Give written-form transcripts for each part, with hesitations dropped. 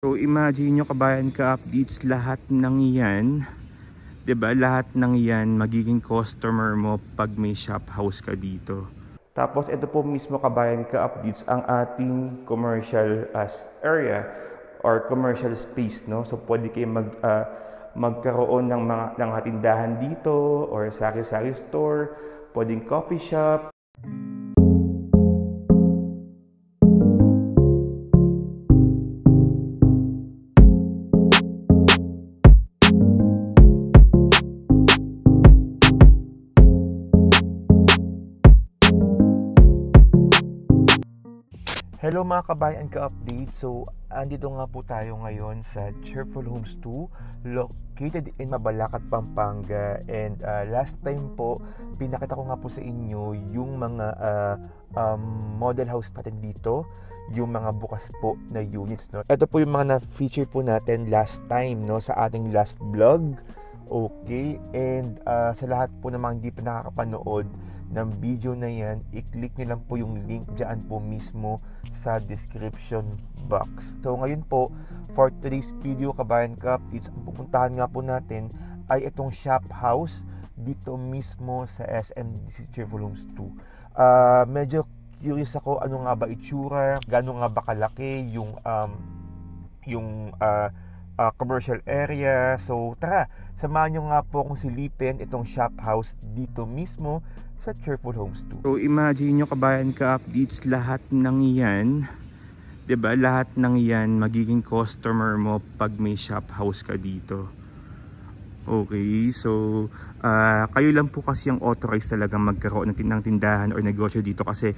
So imagine nyo kabayan ka-updates, lahat ng yan, 'di ba? Lahat ng yan magiging customer mo pag may shop house ka dito. Tapos ito po mismo kabayan ka-updates ang ating commercial area or commercial space, no? So pwede kayo magkaroon ng mga hatindahan dito or sari-sari store, pwedeng coffee shop. Hello mga kabayan ka-update. So, andito nga po tayo ngayon sa Cheerful Homes 2, located in Mabalacat, Pampanga. And last time po, pinakita ko nga po sa inyo yung mga model house natin dito, yung mga bukas po na units, no? Ito po yung mga na-feature po natin last time, no, sa ating last vlog. Okay, and sa lahat po ng mga hindi pa nakakapanood ng video na yan, i-click nyo lang po yung link dyan po mismo sa description box. So ngayon po, for today's video kabayan ka-updates, ang pupuntahan nga po natin ay itong shop house dito mismo sa SMDC Cheerful Homes 2. Medyo curious ako, ano nga ba itsura, gano'n nga ba kalaki yung commercial area. So tara, samahan nyo nga po kung silipin itong shop house dito mismo sa Cheerful Homes 2. So imagine nyo kabayan ka-updates, lahat ng yan, 'di ba? Lahat ng yan magiging customer mo pag may shop house ka dito. Okay, so kayo lang po kasi ang authorized talaga magkaroon ng tindahan or negosyo dito kasi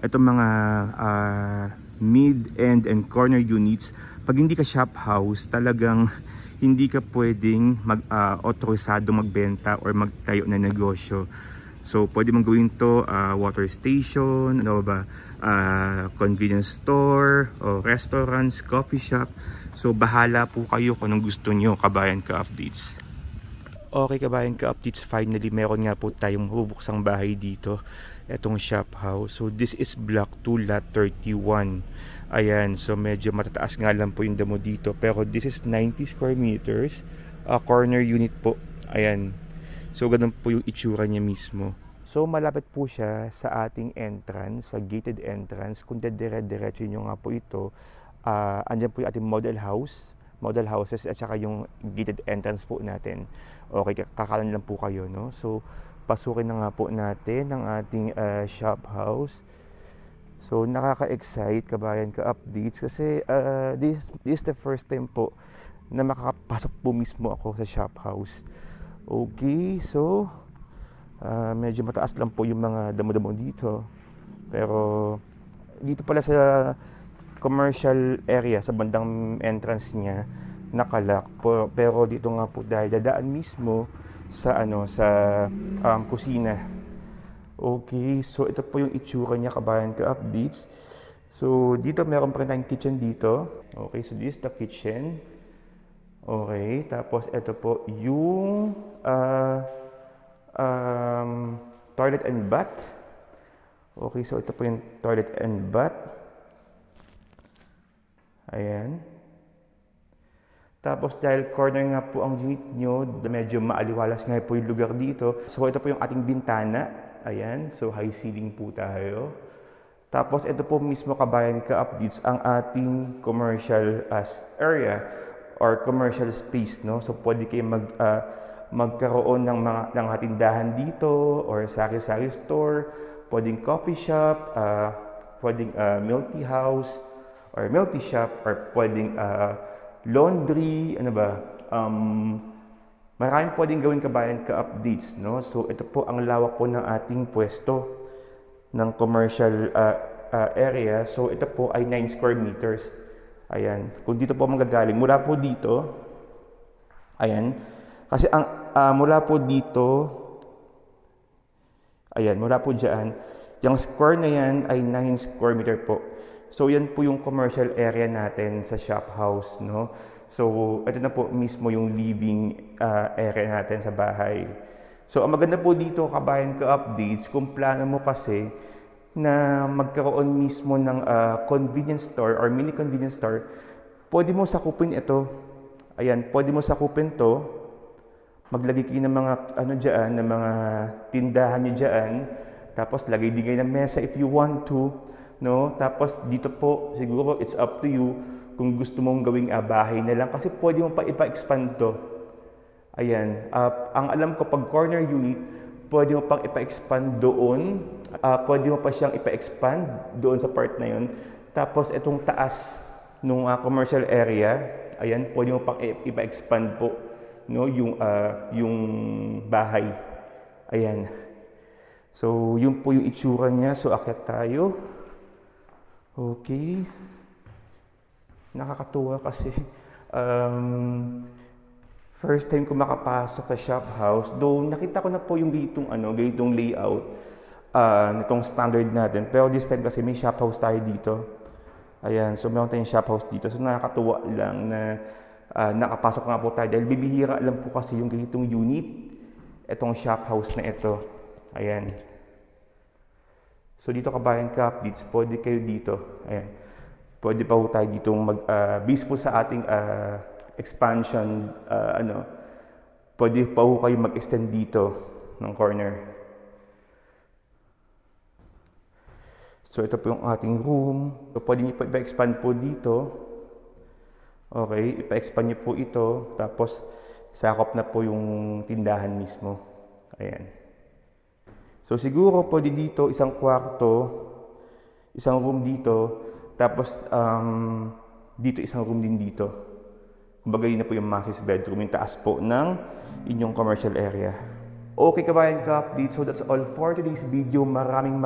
itong mga mid-end and corner units, pag hindi ka shop house, talagang hindi ka pwedeng autorisado magbenta or magtayo na negosyo. So pwede mong gawin to water station, ano ba, convenience store, o restaurants, coffee shop. So bahala po kayo kung anong gusto nyo kabayan ka-updates. Okay kabayan ka-updates, finally meron nga po tayong mabubuksang bahay dito, etong shop house. So this is block 2 lot 31. Ayan, so medyo matataas nga lang po yung damo dito, pero this is 90 square meters, corner unit po. Ayan, so ganun po yung itsura niya mismo. So malapit po siya sa ating entrance, sa gated entrance. Kung dire-diretso nyo nga po ito, andyan po yung ating model houses at saka yung gated entrance po natin. Okay, kakalan lang po kayo, no? So pasukin na nga po natin ang ating shop house. So nakaka-excite kabayan ka-updates kasi this is the first time po na makakapasok po mismo ako sa shop house. Okay, so medyo mataas lang po yung mga damo-damo dito, pero dito pala sa commercial area, sa bandang entrance niya, nakalock po, pero dito nga po dahil dadaan mismo sa kusina. Okay, so ito po yung itsura niya kabayan ka-updates. So dito meron pa rin tayong kitchen dito. Okay, so this is the kitchen. Okay, tapos ito po yung toilet and bath. Okay, so ito po yung toilet and bath. Ayan. Tapos dahil corner nga po ang unit nyo, medyo maaliwalas nga po yung lugar dito. So ito po yung ating bintana. Ayan, so high ceiling po tayo. Tapos ito po mismo kabayan ka-updates ang ating commercial area or commercial space, no? So pwede kayo magkaroon ng mga hatindahan dito or sari-sari store, pwedeng coffee shop, pwedeng milk tea house or milk tea shop, or pwedeng laundry, ano ba, maraming pwedeng gawin kabayan ka-updates, no? So ito po ang lawak po ng ating pwesto ng commercial area. So ito po ay 9 square meters. Ayan, kung dito po magagaling mula po dito, ayan, kasi ang mula po dito, ayan, mula po dyan, yung square na yan ay 9 square meter po. So yan po yung commercial area natin sa shop house, no? So ito na po mismo yung living area natin sa bahay. So ang maganda po dito kabayan ka-updates, kung plano mo kasi na magkaroon mismo ng convenience store or mini convenience store, pwede mo sakupin ito. Ayan, pwede mo sakupin to. Maglagay kayo ng mga ano dyan, ng mga tindahan nyo dyan. Tapos lagay din kayo ng mesa if you want to. No? Tapos dito po, siguro it's up to you kung gusto mong gawing bahay na lang. Kasi pwede mo pa ipa-expand to. Ayan. Ang alam ko, pag corner unit, pwede mo pang ipa-expand doon. Pwede mo pa siyang ipa-expand doon sa part na yun. Tapos itong taas ng commercial area, ayan, pwede mo pang ipa-expand po, no, yung bahay. Ayan. So, yun po yung itsura niya. So, akyat tayo. Okay. Nakakatuwa kasi first time ko makapasok sa shop house. Though nakita ko na po yung ganitong layout nitong standard natin. Pero this time kasi may shop house tayo dito. Ayan, so meron tayong shop house dito. So nakakatuwa lang na nakapasok nga po tayo. Dahil bibihira lang po kasi yung ganitong unit. Itong shop house na ito. Ayan. So dito Kabayan Updates, pwede kayo dito. Ayan. Pwede pa po tayo dito based po sa ating expansion, pwede pa po kayo mag-extend dito ng corner. So ito po yung ating room. So pwede nyo po ipa-expand po dito. Okay, ipa-expand nyo po ito. Tapos sakop na po yung tindahan mismo. Ayan. So siguro pwede dito isang kwarto, isang room dito, tapos dito isang room din dito. Kumbaga yun na po yung master's bedroom, yung taas po ng inyong commercial area. Okay Kabayan Update, so that's all for today's video. Maraming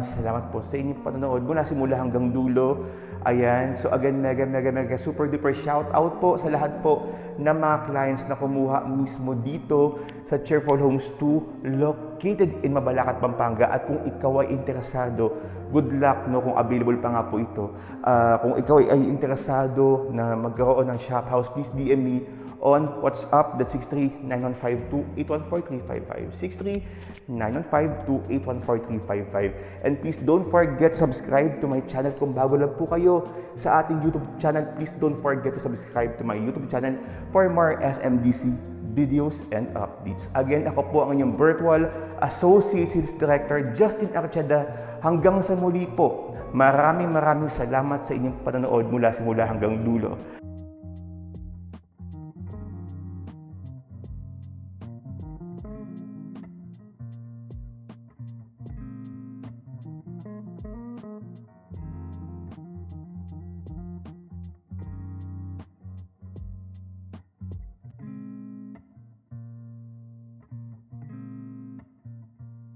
salamat po sa inyong panonood mula simula hanggang dulo. Ayan, so again, mega super duper shout out po sa lahat po ng mga clients na kumuha mismo dito sa Cheerful Homes 2 located in Mabalacat, Pampanga. At kung ikaw ay interesado, good luck no kung available pa nga po ito. Kung ikaw ay interesado na magkaroon ng shop house, please DM me on WhatsApp, that's 63915281435. 63915281435. And please don't forget to subscribe to my channel kung bago lang po kayo sa ating YouTube channel. Please don't forget to subscribe to my YouTube channel for more SMDC videos and updates. Again, ako po ang inyong virtual Associate Sales Director, Justin Archeda. Hanggang sa muli po, maraming salamat sa inyong panonood mula simula hanggang dulo.